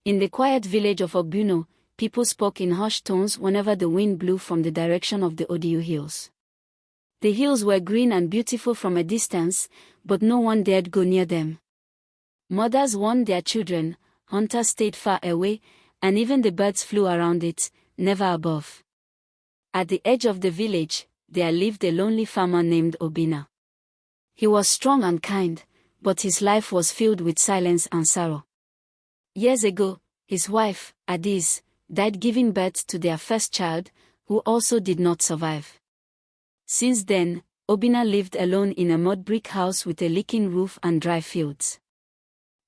In the quiet village of Ogbuno, people spoke in hushed tones whenever the wind blew from the direction of the Odiu hills. The hills were green and beautiful from a distance, but no one dared go near them. Mothers warned their children, hunters stayed far away, and even the birds flew around it, never above. At the edge of the village, there lived a lonely farmer named Obina. He was strong and kind, but his life was filled with silence and sorrow. Years ago, his wife, Adiz, died giving birth to their first child, who also did not survive. Since then, Obina lived alone in a mud brick house with a leaking roof and dry fields.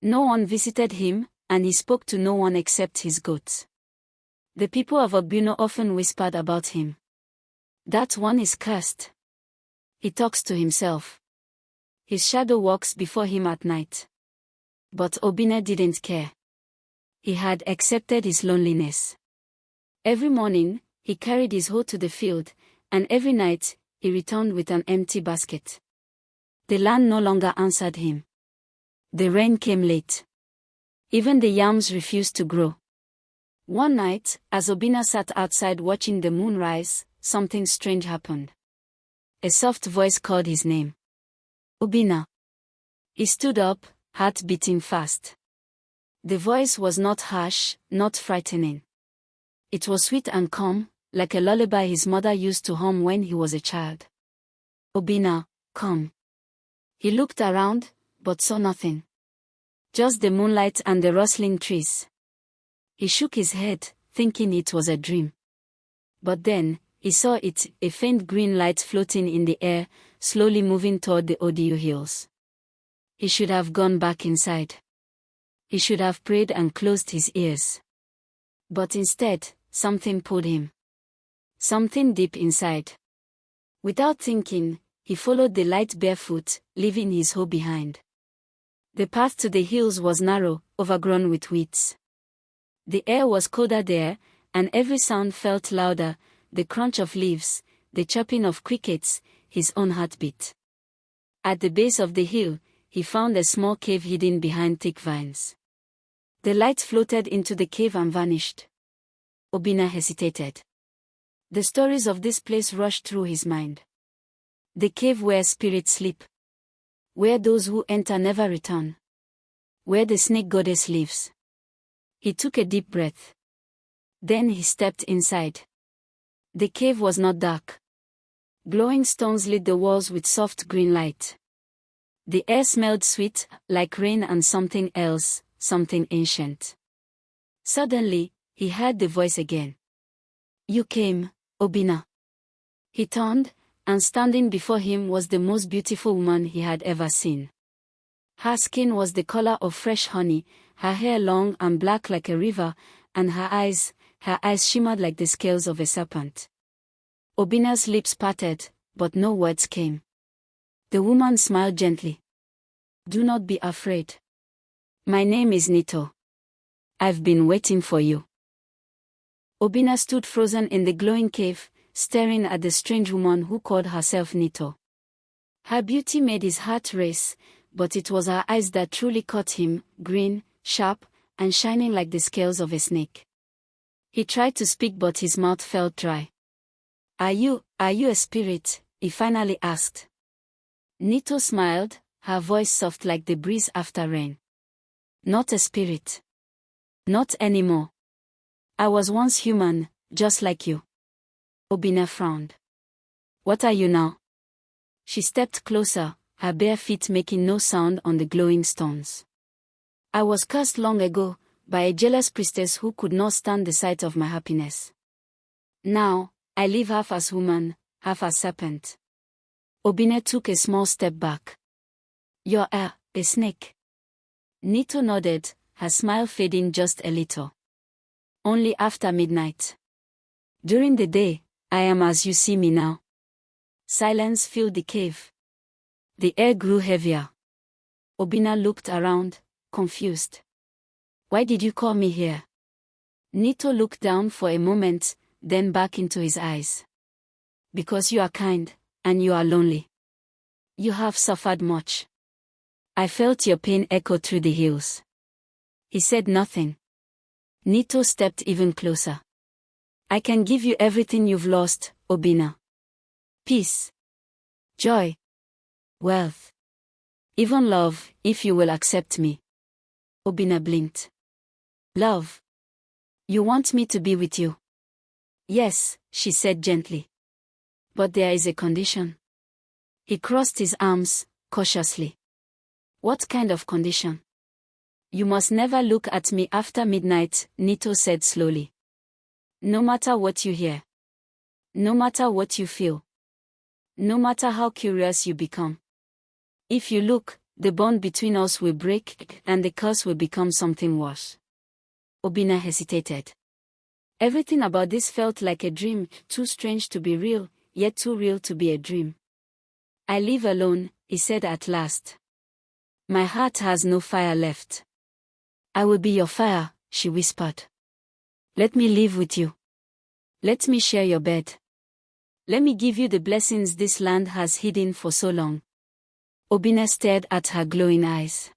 No one visited him, and he spoke to no one except his goats. The people of Ogbuno often whispered about him. That one is cursed. He talks to himself. His shadow walks before him at night. But Obina didn't care. He had accepted his loneliness. Every morning, he carried his hoe to the field, and every night, he returned with an empty basket. The land no longer answered him. The rain came late. Even the yams refused to grow. One night, as Obina sat outside watching the moon rise, something strange happened. A soft voice called his name. Obina. He stood up, heart beating fast. The voice was not harsh, not frightening. It was sweet and calm, like a lullaby his mother used to hum when he was a child. Obina, come. He looked around, but saw nothing. Just the moonlight and the rustling trees. He shook his head, thinking it was a dream. But then, he saw it, a faint green light floating in the air, slowly moving toward the Odiu hills. He should have gone back inside. He should have prayed and closed his ears. But instead, something pulled him. Something deep inside. Without thinking, he followed the light barefoot, leaving his hoe behind. The path to the hills was narrow, overgrown with weeds. The air was colder there, and every sound felt louder, the crunch of leaves, the chirping of crickets, his own heartbeat. At the base of the hill, he found a small cave hidden behind thick vines. The light floated into the cave and vanished. Obina hesitated. The stories of this place rushed through his mind. The cave where spirits sleep. Where those who enter never return. Where the snake goddess lives. He took a deep breath. Then he stepped inside. The cave was not dark. Glowing stones lit the walls with soft green light. The air smelled sweet, like rain and something else, something ancient. Suddenly, he heard the voice again. You came, Obina. He turned, and standing before him was the most beautiful woman he had ever seen. Her skin was the color of fresh honey, her hair long and black like a river, and her eyes shimmered like the scales of a serpent. Obina's lips parted, but no words came. The woman smiled gently. Do not be afraid. My name is Nito. I've been waiting for you. Obina stood frozen in the glowing cave, staring at the strange woman who called herself Nito. Her beauty made his heart race, but it was her eyes that truly caught him, green, sharp, and shining like the scales of a snake. He tried to speak but his mouth felt dry. Are you a spirit? He finally asked. Nito smiled, her voice soft like the breeze after rain. Not a spirit. Not anymore. I was once human, just like you. Obina frowned. What are you now? She stepped closer, her bare feet making no sound on the glowing stones. I was cursed long ago, by a jealous priestess who could not stand the sight of my happiness. Now, I live half as woman, half as serpent. Obina took a small step back. You're a snake. Nito nodded, her smile fading just a little. Only after midnight. During the day, I am as you see me now. Silence filled the cave. The air grew heavier. Obina looked around, confused. Why did you call me here? Nito looked down for a moment, then back into his eyes. Because you are kind, and you are lonely. You have suffered much. I felt your pain echo through the hills. He said nothing. Nito stepped even closer. I can give you everything you've lost, Obina. Peace. Joy. Wealth. Even love, if you will accept me. Obina blinked. Love. You want me to be with you? Yes, she said gently. But there is a condition. He crossed his arms, cautiously. What kind of condition? You must never look at me after midnight, Nito said slowly. No matter what you hear. No matter what you feel. No matter how curious you become. If you look, the bond between us will break, and the curse will become something worse. Obina hesitated. Everything about this felt like a dream, too strange to be real, yet too real to be a dream. I live alone, he said at last. My heart has no fire left. I will be your fire, she whispered. Let me live with you. Let me share your bed. Let me give you the blessings this land has hidden for so long. Obina stared at her glowing eyes.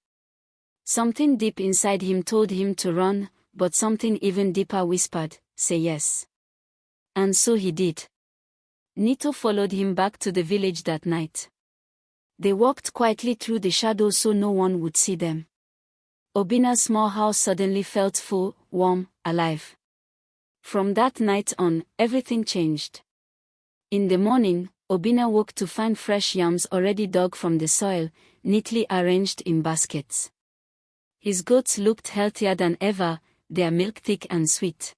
Something deep inside him told him to run, but something even deeper whispered, say yes. And so he did. Nito followed him back to the village that night. They walked quietly through the shadows so no one would see them. Obina's small house suddenly felt full, warm, alive. From that night on, everything changed. In the morning, Obina woke to find fresh yams already dug from the soil, neatly arranged in baskets. His goats looked healthier than ever, their milk thick and sweet.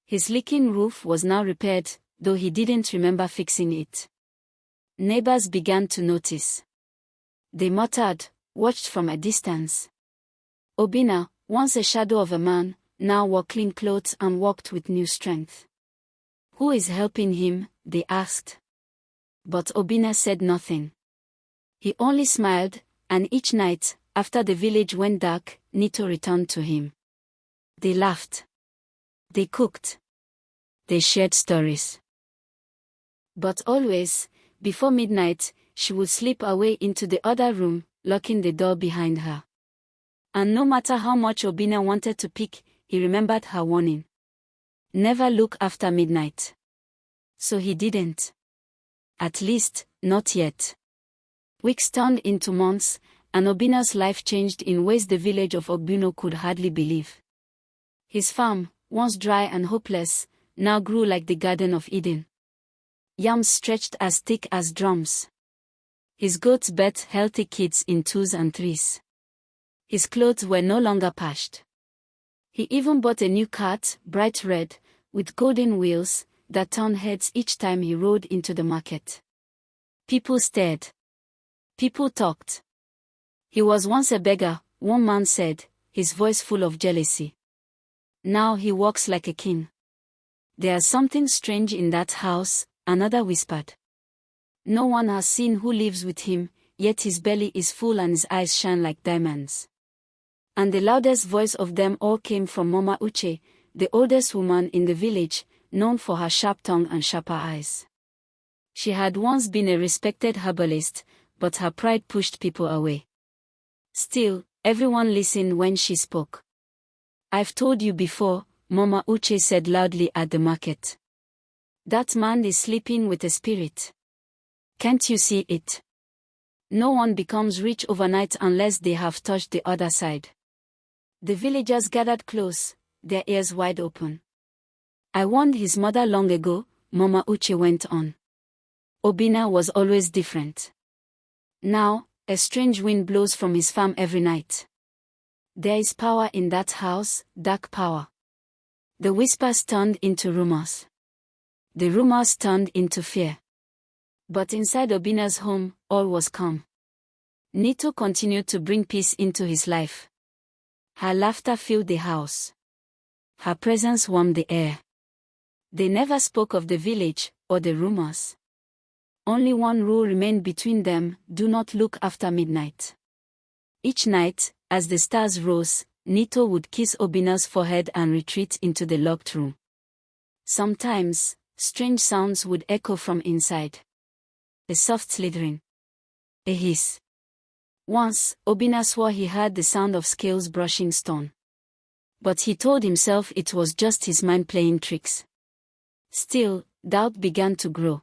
His leaking roof was now repaired, though he didn't remember fixing it. Neighbors began to notice. They muttered, watched from a distance. Obina, once a shadow of a man, now wore clean clothes and walked with new strength. Who is helping him? They asked. But Obina said nothing. He only smiled, and each night, after the village went dark, Nito returned to him. They laughed. They cooked. They shared stories. But always, before midnight, she would slip away into the other room, locking the door behind her. And no matter how much Obina wanted to peek, he remembered her warning. Never look after midnight. So he didn't. At least, not yet. Weeks turned into months, and Obina's life changed in ways the village of Ogbuno could hardly believe. His farm, once dry and hopeless, now grew like the Garden of Eden. Yams stretched as thick as drums. His goats birthed healthy kids in twos and threes. His clothes were no longer patched. He even bought a new cart, bright red, with golden wheels, that turned heads each time he rode into the market. People stared. People talked. He was once a beggar, one man said, his voice full of jealousy. Now he walks like a king. There's something strange in that house, another whispered. No one has seen who lives with him, yet his belly is full and his eyes shine like diamonds. And the loudest voice of them all came from Mama Uche, the oldest woman in the village, known for her sharp tongue and sharper eyes. She had once been a respected herbalist, but her pride pushed people away. Still, everyone listened when she spoke. I've told you before, Mama Uche said loudly at the market. That man is sleeping with a spirit. Can't you see it? No one becomes rich overnight unless they have touched the other side. The villagers gathered close, their ears wide open. I warned his mother long ago, Mama Uche went on. Obina was always different. Now, a strange wind blows from his farm every night. There is power in that house, dark power. The whispers turned into rumors. The rumors turned into fear. But inside Obina's home, all was calm. Nito continued to bring peace into his life. Her laughter filled the house. Her presence warmed the air. They never spoke of the village, or the rumors. Only one rule remained between them: do not look after midnight. Each night, as the stars rose, Nito would kiss Obina's forehead and retreat into the locked room. Sometimes, strange sounds would echo from inside. A soft slithering. A hiss. Once, Obina swore he heard the sound of scales brushing stone. But he told himself it was just his mind playing tricks. Still, doubt began to grow.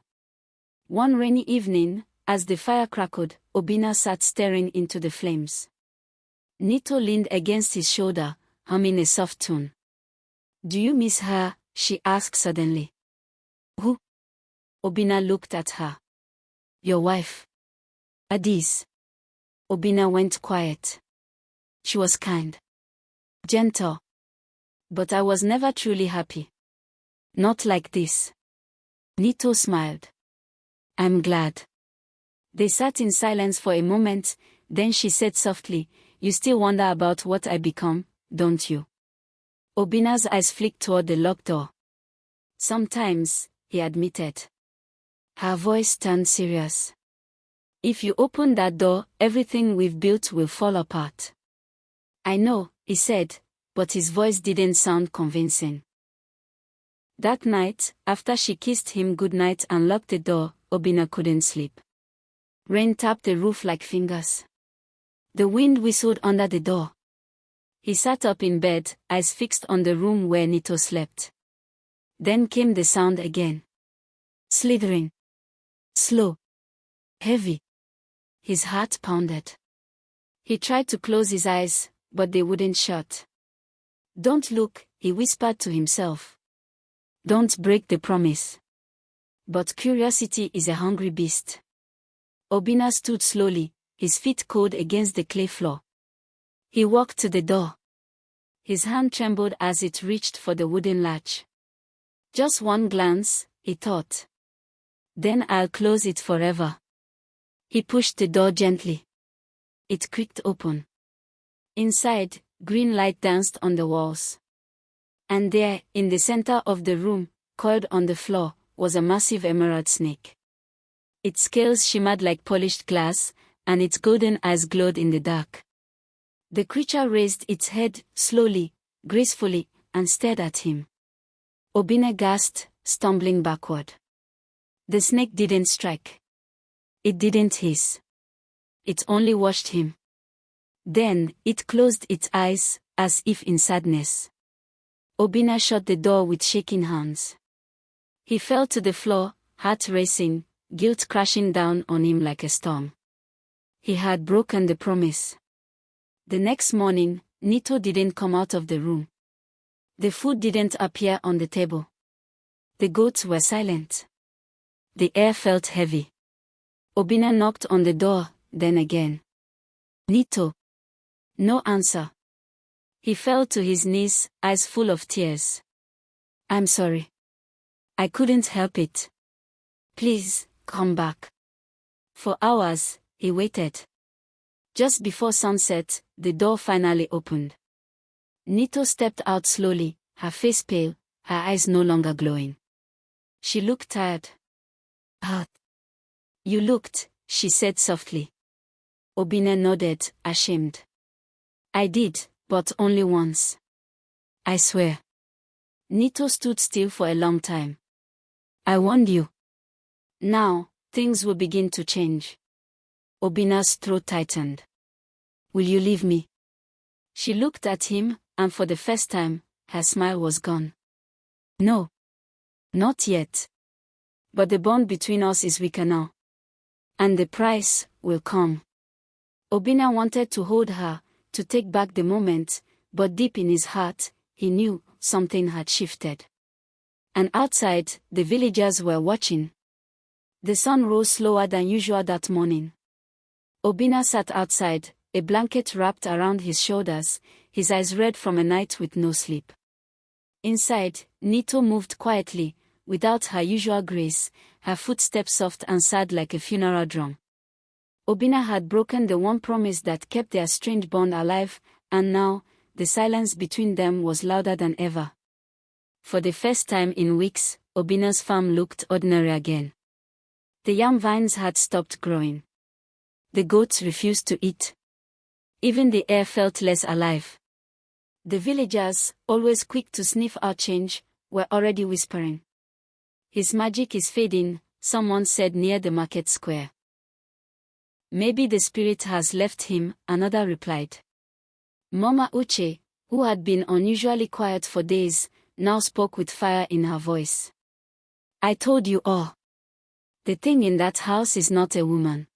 One rainy evening, as the fire crackled, Obinna sat staring into the flames. Nito leaned against his shoulder, humming a soft tune. "Do you miss her?" she asked suddenly. "Who?" Obinna looked at her. "Your wife. Adis." Obinna went quiet. "She was kind. Gentle. But I was never truly happy. Not like this." Nito smiled. "I'm glad." They sat in silence for a moment, then she said softly, "You still wonder about what I become, don't you?" Obinna's eyes flicked toward the locked door. "Sometimes," he admitted. Her voice turned serious. "If you open that door, everything we've built will fall apart." "I know," he said, but his voice didn't sound convincing. That night, after she kissed him goodnight and locked the door, Obinna couldn't sleep. Rain tapped the roof like fingers. The wind whistled under the door. He sat up in bed, eyes fixed on the room where Nito slept. Then came the sound again. Slithering. Slow. Heavy. His heart pounded. He tried to close his eyes, but they wouldn't shut. "Don't look," he whispered to himself. "Don't break the promise." But curiosity is a hungry beast. Obinna stood slowly, his feet cold against the clay floor. He walked to the door. His hand trembled as it reached for the wooden latch. "Just one glance," he thought. "Then I'll close it forever." He pushed the door gently. It creaked open. Inside, green light danced on the walls. And there, in the center of the room, coiled on the floor, was a massive emerald snake. Its scales shimmered like polished glass, and its golden eyes glowed in the dark. The creature raised its head, slowly, gracefully, and stared at him. Obinna gasped, stumbling backward. The snake didn't strike. It didn't hiss. It only watched him. Then, it closed its eyes, as if in sadness. Obinna shut the door with shaking hands. He fell to the floor, heart racing, guilt crashing down on him like a storm. He had broken the promise. The next morning, Nito didn't come out of the room. The food didn't appear on the table. The goats were silent. The air felt heavy. Obinna knocked on the door, then again. "Nito." No answer. He fell to his knees, eyes full of tears. "I'm sorry. I couldn't help it. Please, come back." For hours, he waited. Just before sunset, the door finally opened. Nito stepped out slowly, her face pale, her eyes no longer glowing. She looked tired. "Hurt." "You looked," she said softly. Obinna nodded, ashamed. "I did, but only once. I swear." Nito stood still for a long time. "I warned you. Now, things will begin to change." Obinna's throat tightened. "Will you leave me?" She looked at him, and for the first time, her smile was gone. "No. Not yet. But the bond between us is weaker now. And the price will come." Obinna wanted to hold her, to take back the moment, but deep in his heart, he knew something had shifted. And outside, the villagers were watching. The sun rose slower than usual that morning. Obinna sat outside, a blanket wrapped around his shoulders, his eyes red from a night with no sleep. Inside, Nito moved quietly, without her usual grace, her footsteps soft and sad like a funeral drum. Obinna had broken the one promise that kept their strange bond alive, and now, the silence between them was louder than ever. For the first time in weeks, Obinna's farm looked ordinary again. The yam vines had stopped growing. The goats refused to eat. Even the air felt less alive. The villagers, always quick to sniff out change, were already whispering. "His magic is fading," someone said near the market square. "Maybe the spirit has left him," another replied. Mama Uche, who had been unusually quiet for days, now spoke with fire in her voice. I told you all. The thing in that house is not a woman.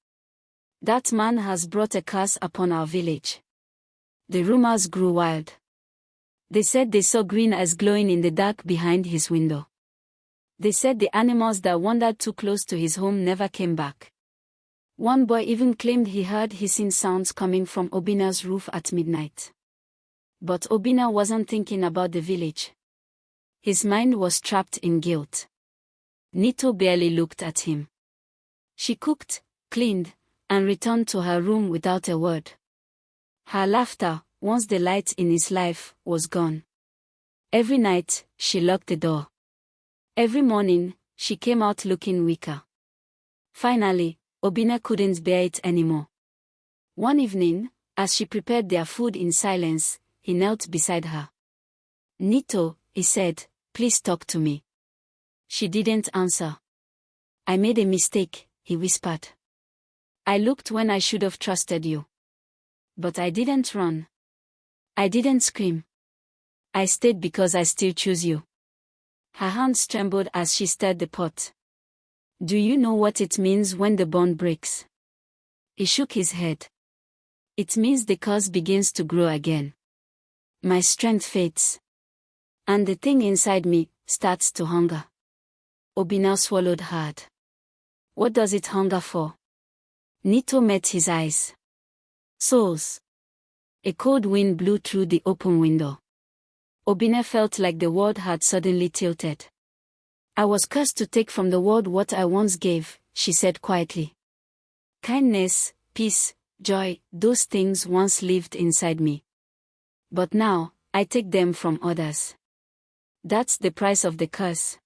That man has brought a curse upon our village. The rumors grew wild. They said they saw green eyes glowing in the dark behind his window. They said the animals that wandered too close to his home never came back. One boy even claimed he heard hissing sounds coming from Obina's roof at midnight. But Obina wasn't thinking about the village. His mind was trapped in guilt. Nito barely looked at him. She cooked, cleaned, and returned to her room without a word. Her laughter, once the light in his life, was gone. Every night, she locked the door. Every morning, she came out looking weaker. Finally, Obina couldn't bear it anymore. One evening, as she prepared their food in silence, he knelt beside her. Nito, he said, please talk to me. She didn't answer. I made a mistake, he whispered. I looked when I should have trusted you. But I didn't run. I didn't scream. I stayed because I still choose you. Her hands trembled as she stirred the pot. Do you know what it means when the bond breaks? He shook his head. It means the curse begins to grow again. My strength fades. And the thing inside me starts to hunger. Obina swallowed hard. What does it hunger for? Nito met his eyes. Souls. A cold wind blew through the open window. Obina felt like the world had suddenly tilted. I was cursed to take from the world what I once gave, she said quietly. Kindness, peace, joy, those things once lived inside me. But now, I take them from others. That's the price of the curse.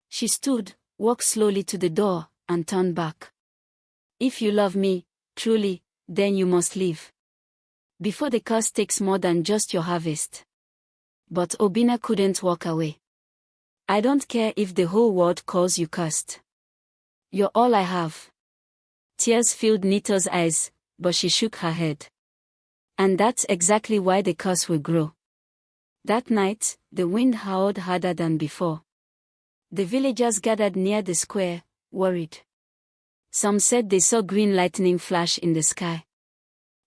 She stood, walked slowly to the door, and turned back. If you love me, truly, then you must leave. Before the curse takes more than just your harvest. But Obina couldn't walk away. I don't care if the whole world calls you cursed. You're all I have. Tears filled Nito's eyes, but she shook her head. And that's exactly why the curse will grow. That night, the wind howled harder than before. The villagers gathered near the square, worried. Some said they saw green lightning flash in the sky.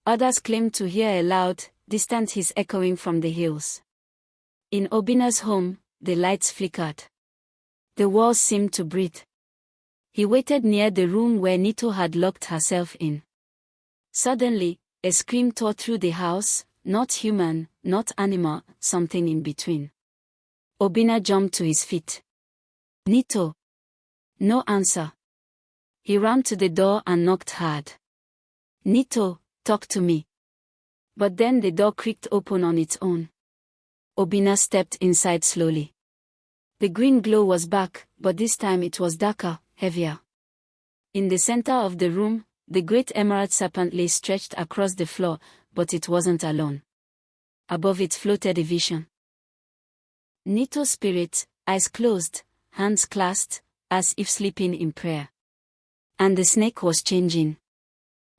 Others claimed to hear a loud, distant hiss echoing from the hills. In Obina's home, the lights flickered. The walls seemed to breathe. He waited near the room where Nito had locked herself in. Suddenly, a scream tore through the house, not human, not animal, something in between. Obina jumped to his feet. Nito. No answer. He ran to the door and knocked hard. Nito, talk to me. But then the door creaked open on its own. Obina stepped inside slowly. The green glow was back, but this time it was darker, heavier. In the center of the room, the great emerald serpent lay stretched across the floor, but it wasn't alone. Above it floated a vision. Nito's spirit, eyes closed, hands clasped, as if sleeping in prayer. And the snake was changing.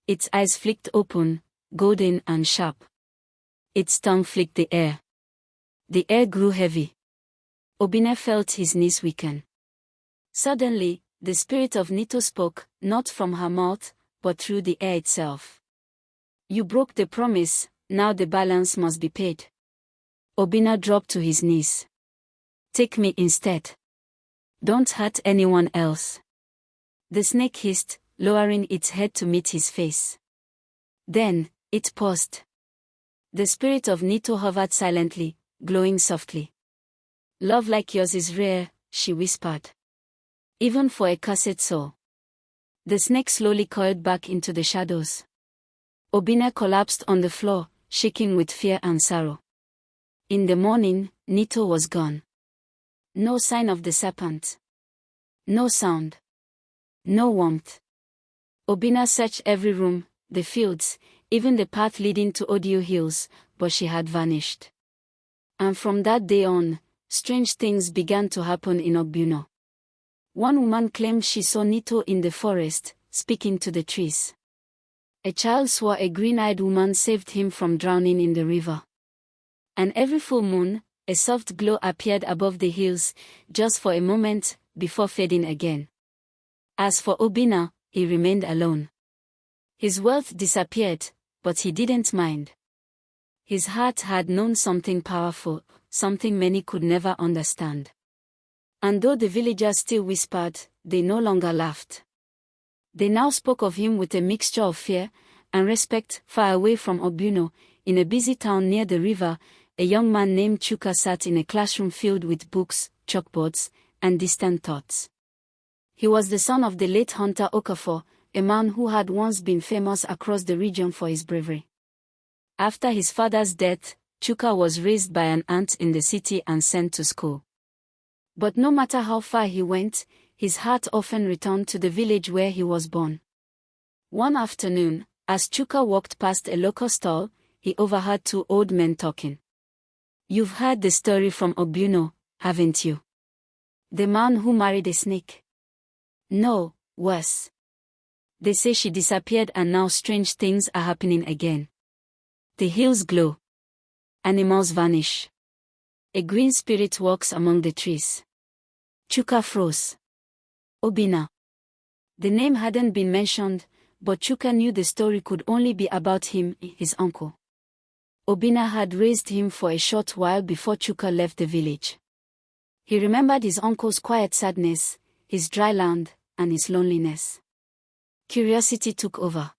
Its eyes flicked open, golden and sharp. Its tongue flicked the air. The air grew heavy. Obina felt his knees weaken. Suddenly, the spirit of Nito spoke, not from her mouth, but through the air itself. You broke the promise, now the balance must be paid. Obina dropped to his knees. Take me instead. Don't hurt anyone else. The snake hissed, lowering its head to meet his face. Then, it paused. The spirit of Nito hovered silently, glowing softly. Love like yours is rare, she whispered. Even for a cursed soul. The snake slowly coiled back into the shadows. Obina collapsed on the floor, shaking with fear and sorrow. In the morning, Nito was gone. No sign of the serpent. No sound. No warmth. Obina searched every room, the fields, even the path leading to Audio Hills, but she had vanished. And from that day on, strange things began to happen in Ogbuno. One woman claimed she saw Nito in the forest, speaking to the trees. A child swore a green-eyed woman saved him from drowning in the river. And every full moon, a soft glow appeared above the hills, just for a moment, before fading again. As for Obinna, he remained alone. His wealth disappeared, but he didn't mind. His heart had known something powerful, something many could never understand. And though the villagers still whispered, they no longer laughed. They now spoke of him with a mixture of fear and respect. Far away from Obinna, in a busy town near the river, a young man named Chuka sat in a classroom filled with books, chalkboards, and distant thoughts. He was the son of the late hunter Okafor, a man who had once been famous across the region for his bravery. After his father's death, Chuka was raised by an aunt in the city and sent to school. But no matter how far he went, his heart often returned to the village where he was born. One afternoon, as Chuka walked past a local stall, he overheard two old men talking. "You've heard the story from Obinna, haven't you? The man who married a snake?" "No, worse. They say she disappeared and now strange things are happening again. The hills glow. Animals vanish. A green spirit walks among the trees." Chuka froze. Obinna. The name hadn't been mentioned, but Chuka knew the story could only be about him, his uncle. Obinna had raised him for a short while before Chuka left the village. He remembered his uncle's quiet sadness, his dry land, and his loneliness. Curiosity took over.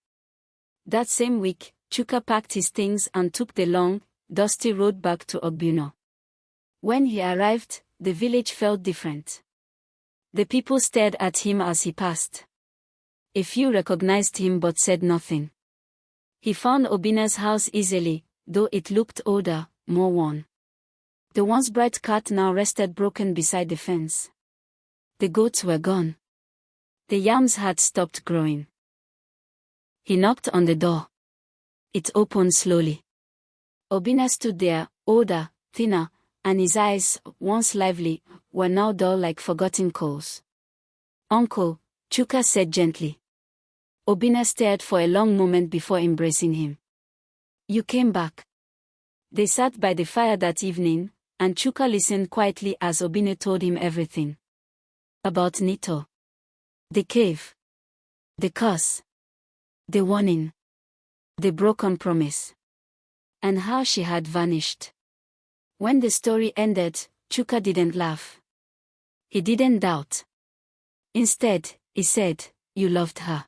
That same week, Chuka packed his things and took the long, dusty road back to Obinna. When he arrived, the village felt different. The people stared at him as he passed. A few recognized him but said nothing. He found Obinna's house easily, though it looked older, more worn. The once bright cat now rested broken beside the fence. The goats were gone. The yams had stopped growing. He knocked on the door. It opened slowly. Obinna stood there, older, thinner, and his eyes, once lively, were now dull like forgotten coals. "Uncle," Chuka said gently. Obinna stared for a long moment before embracing him. "You came back." They sat by the fire that evening, and Chuka listened quietly as Obinna told him everything. About Nito. The cave. The curse. The warning. The broken promise. And how she had vanished. When the story ended, Chuka didn't laugh. He didn't doubt. Instead, he said, "You loved her."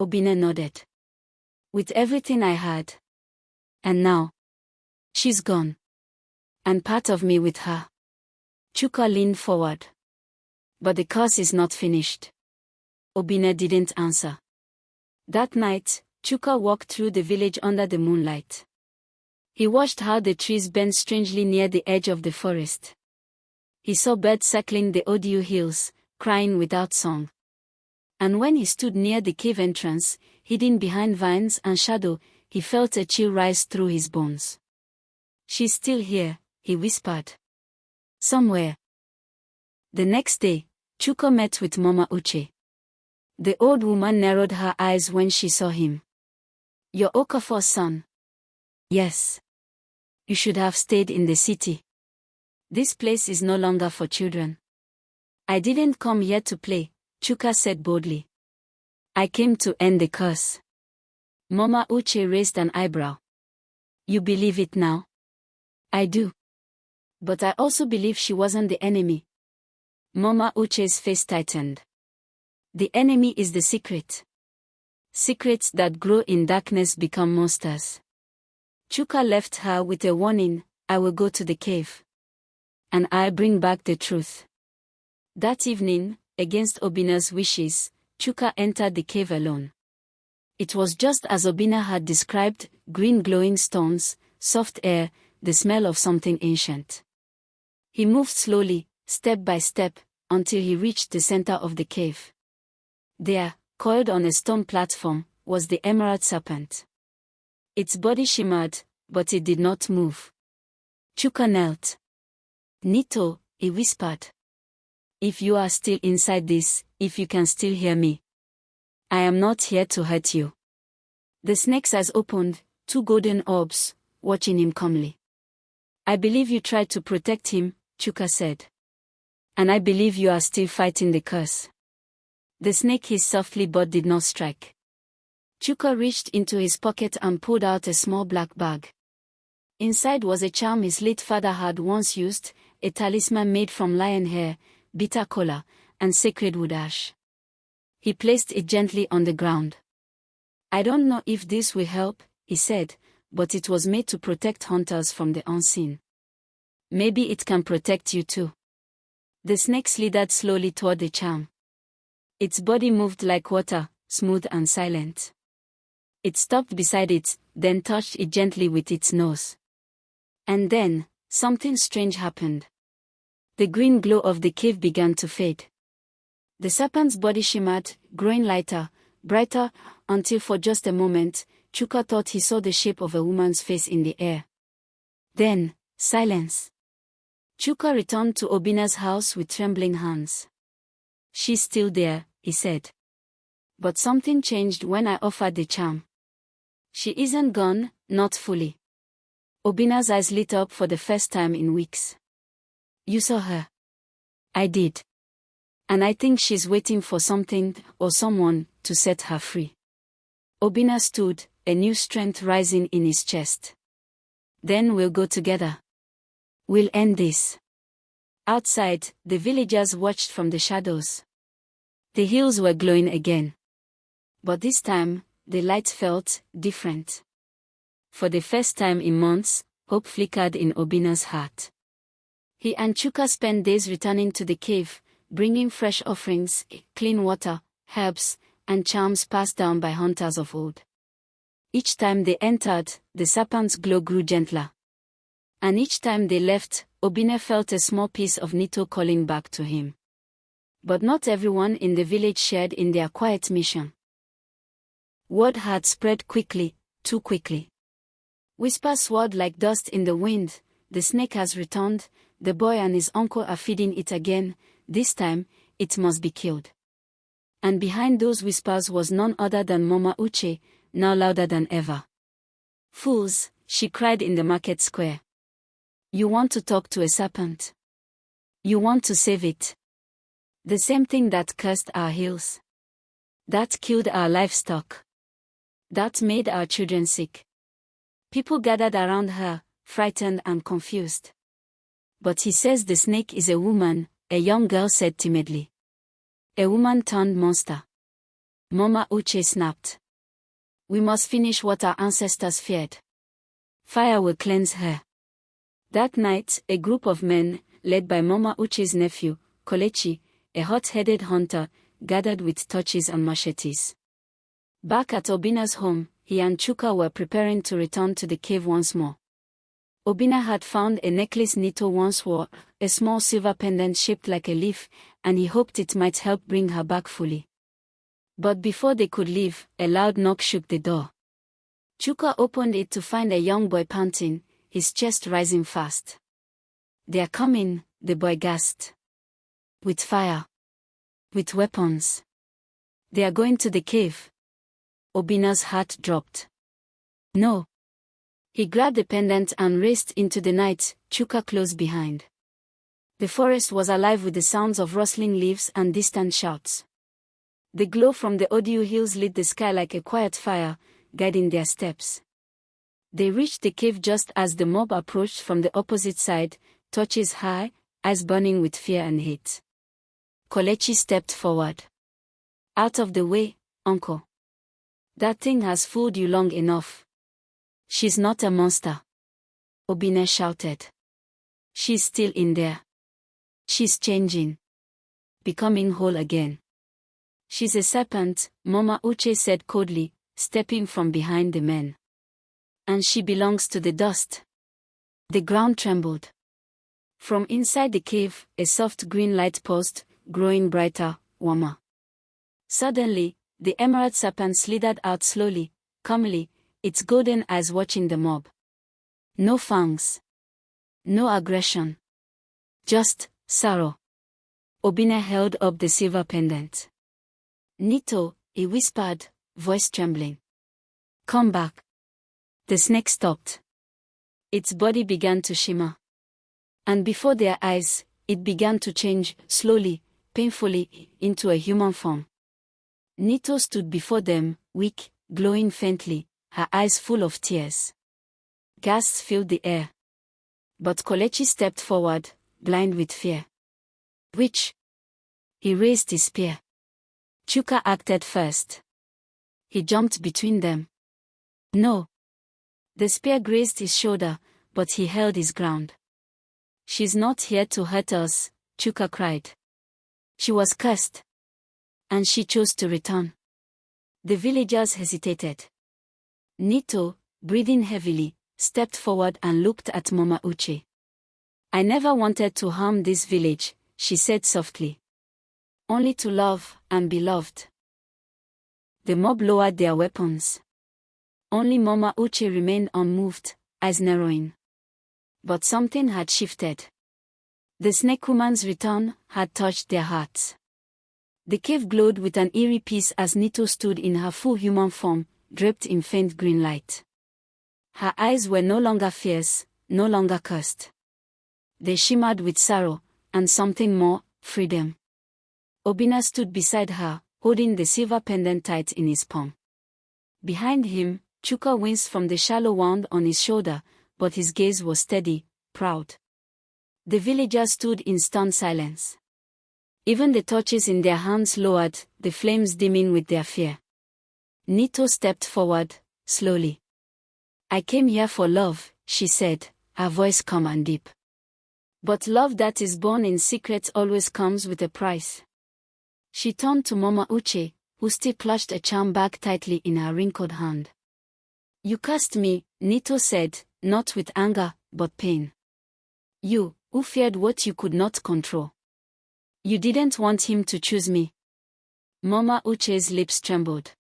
Obinna nodded. "With everything I had. And now, she's gone. And part of me with her." Chuka leaned forward. "But the curse is not finished." Obinna didn't answer. That night, Chuka walked through the village under the moonlight. He watched how the trees bent strangely near the edge of the forest. He saw birds circling the Odiu hills, crying without song. And when he stood near the cave entrance, hidden behind vines and shadow, he felt a chill rise through his bones. "She's still here," he whispered. "Somewhere." The next day, Chuka met with Mama Uche. The old woman narrowed her eyes when she saw him. "You're Okafor's son." "Yes. You should have stayed in the city. This place is no longer for children." "I didn't come here to play," Chuka said boldly. "I came to end the curse." Mama Uche raised an eyebrow. "You believe it now?" "I do. But I also believe she wasn't the enemy." Mama Uche's face tightened. "The enemy is the secret. Secrets that grow in darkness become monsters." Chuka left her with a warning, "I will go to the cave. And I'll bring back the truth." That evening, against Obinna's wishes, Chuka entered the cave alone. It was just as Obinna had described, green glowing stones, soft air, the smell of something ancient. He moved slowly, step by step, until he reached the center of the cave. There, coiled on a stone platform, was the emerald serpent. Its body shimmered, but it did not move. Chuka knelt. "Nito," he whispered. "If you are still inside this, if you can still hear me. I am not here to hurt you." The snake's eyes opened, two golden orbs, watching him calmly. I believe you tried to protect him, Chuka said. And I believe you are still fighting the curse. The snake hissed softly but did not strike. Chuka reached into his pocket and pulled out a small black bag. Inside was a charm his late father had once used, a talisman made from lion hair, bitter kola, and sacred wood ash. He placed it gently on the ground. I don't know if this will help, he said, but it was made to protect hunters from the unseen. Maybe it can protect you too. The snake slithered slowly toward the charm. Its body moved like water, smooth and silent. It stopped beside it, then touched it gently with its nose. And then, something strange happened. The green glow of the cave began to fade. The serpent's body shimmered, growing lighter, brighter, until for just a moment, Chuka thought he saw the shape of a woman's face in the air. Then, silence. Chuka returned to Obina's house with trembling hands. She's still there, he said. But something changed when I offered the charm. She isn't gone, not fully. Obina's eyes lit up for the first time in weeks. You saw her? I did. And I think she's waiting for something, or someone, to set her free. Obina stood, a new strength rising in his chest. Then we'll go together. We'll end this. Outside, the villagers watched from the shadows. The hills were glowing again. But this time, the light felt different. For the first time in months, hope flickered in Obina's heart. He and Chuka spent days returning to the cave, bringing fresh offerings, clean water, herbs, and charms passed down by hunters of old. Each time they entered, the serpent's glow grew gentler. And each time they left, Obina felt a small piece of Nito calling back to him. But not everyone in the village shared in their quiet mission. Word had spread quickly, too quickly. Whispers swirled like dust in the wind. The snake has returned, the boy and his uncle are feeding it again, this time, it must be killed. And behind those whispers was none other than Mama Uche, now louder than ever. Fools, she cried in the market square. You want to talk to a serpent? You want to save it? The same thing that cursed our hills. That killed our livestock. That made our children sick. People gathered around her, frightened and confused. But he says the snake is a woman, a young girl said timidly. A woman turned monster. Mama Uche snapped. We must finish what our ancestors feared. Fire will cleanse her. That night, a group of men, led by Mama Uche's nephew, Kolechi, a hot-headed hunter, gathered with torches and machetes. Back at Obina's home, he and Chuka were preparing to return to the cave once more. Obina had found a necklace Nito once wore, a small silver pendant shaped like a leaf, and he hoped it might help bring her back fully. But before they could leave, a loud knock shook the door. Chuka opened it to find a young boy panting, his chest rising fast. They are coming, the boy gasped. With fire. With weapons. They are going to the cave. Obina's heart dropped. No. He grabbed the pendant and raced into the night, Chuka close behind. The forest was alive with the sounds of rustling leaves and distant shouts. The glow from the Odiu hills lit the sky like a quiet fire, guiding their steps. They reached the cave just as the mob approached from the opposite side, torches high, eyes burning with fear and hate. Kolechi stepped forward. Out of the way, uncle. That thing has fooled you long enough. She's not a monster. Obina shouted. She's still in there. She's changing. Becoming whole again. She's a serpent, Mama Uche said coldly, stepping from behind the men. And she belongs to the dust. The ground trembled. From inside the cave, a soft green light pulsed, growing brighter, warmer. Suddenly, the emerald serpent slithered out slowly, calmly, its golden eyes watching the mob. No fangs. No aggression. Just sorrow. Obina held up the silver pendant. Nito, he whispered, voice trembling. Come back. The snake stopped. Its body began to shimmer. And before their eyes, it began to change, slowly, painfully, into a human form. Nito stood before them, weak, glowing faintly, her eyes full of tears. Gasps filled the air. But Kolechi stepped forward, blind with fear. Witch! He raised his spear. Chuka acted first. He jumped between them. No. The spear grazed his shoulder, but he held his ground. She's not here to hurt us, Chuka cried. She was cursed. And she chose to return. The villagers hesitated. Nito, breathing heavily, stepped forward and looked at Mama Uche. I never wanted to harm this village, she said softly. Only to love and be loved. The mob lowered their weapons. Only Mama Uche remained unmoved, eyes narrowing. But something had shifted. The snake woman's return had touched their hearts. The cave glowed with an eerie peace as Nito stood in her full human form, draped in faint green light. Her eyes were no longer fierce, no longer cursed. They shimmered with sorrow, and something more, freedom. Obina stood beside her, holding the silver pendant tight in his palm. Behind him, Chuka winced from the shallow wound on his shoulder, but his gaze was steady, proud. The villagers stood in stunned silence. Even the torches in their hands lowered, the flames dimming with their fear. Nito stepped forward, slowly. I came here for love, she said, her voice calm and deep. But love that is born in secret always comes with a price. She turned to Mama Uche, who still clutched a charm bag tightly in her wrinkled hand. You cursed me, Nito said, not with anger, but pain. You, who feared what you could not control. You didn't want him to choose me. Mama Uche's lips trembled.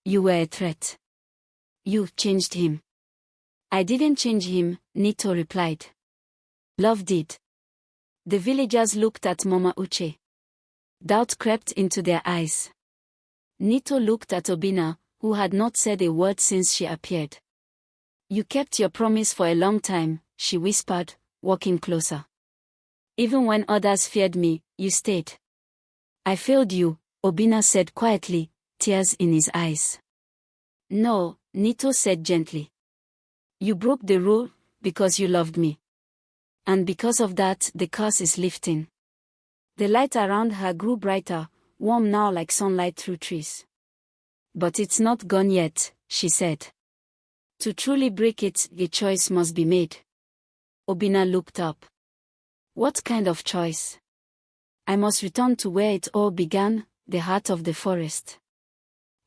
You were a threat. You changed him. I didn't change him, Nito replied. Love did. The villagers looked at Mama Uche. Doubt crept into their eyes. Nito looked at Obina, who had not said a word since she appeared. You kept your promise for a long time, she whispered, walking closer. Even when others feared me, you stayed. I failed you, Obina said quietly, tears in his eyes. No, Nito said gently. You broke the rule, because you loved me. And because of that, the curse is lifting. The light around her grew brighter, warm now like sunlight through trees. But it's not gone yet, she said. To truly break it, a choice must be made. Obina looked up. What kind of choice? I must return to where it all began, the heart of the forest.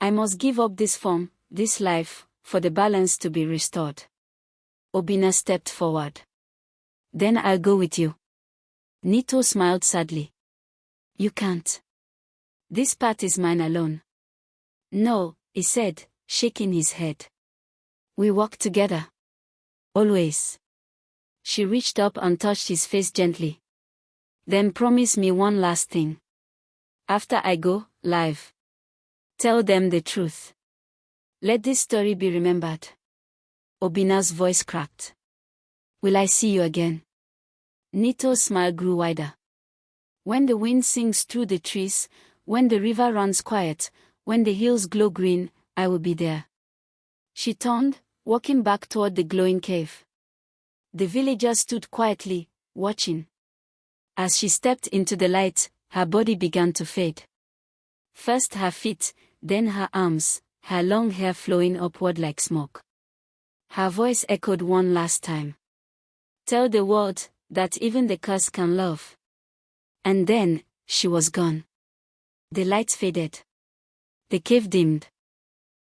I must give up this form, this life, for the balance to be restored. Obina stepped forward. Then I'll go with you. Nito smiled sadly. You can't. This path is mine alone. No, he said, shaking his head. We walk together. Always. She reached up and touched his face gently. Then promise me one last thing. After I go, live. Tell them the truth. Let this story be remembered. Obina's voice cracked. Will I see you again? Nito's smile grew wider. When the wind sings through the trees, when the river runs quiet, when the hills glow green, I will be there. She turned, walking back toward the glowing cave. The villagers stood quietly, watching. As she stepped into the light, her body began to fade. First her feet, then her arms, her long hair flowing upward like smoke. Her voice echoed one last time. Tell the world that even the curse can love. And then, she was gone. The lights faded. The cave dimmed.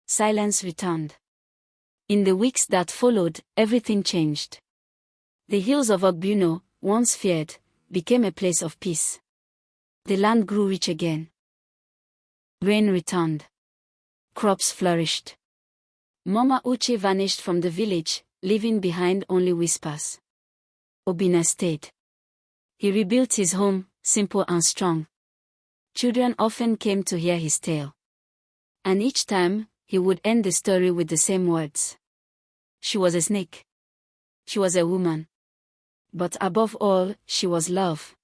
Silence returned. In the weeks that followed, everything changed. The hills of Ogbuno, once feared, became a place of peace. The land grew rich again. Rain returned. Crops flourished. Mama Uche vanished from the village, leaving behind only whispers. Obina stayed. He rebuilt his home, simple and strong. Children often came to hear his tale. And each time, he would end the story with the same words. She was a snake. She was a woman. But above all, she was love.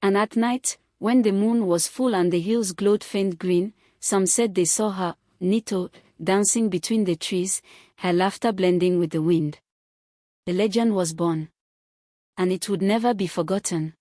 And at night, when the moon was full and the hills glowed faint green, some said they saw her, Nito, dancing between the trees, her laughter blending with the wind. The legend was born. And it would never be forgotten.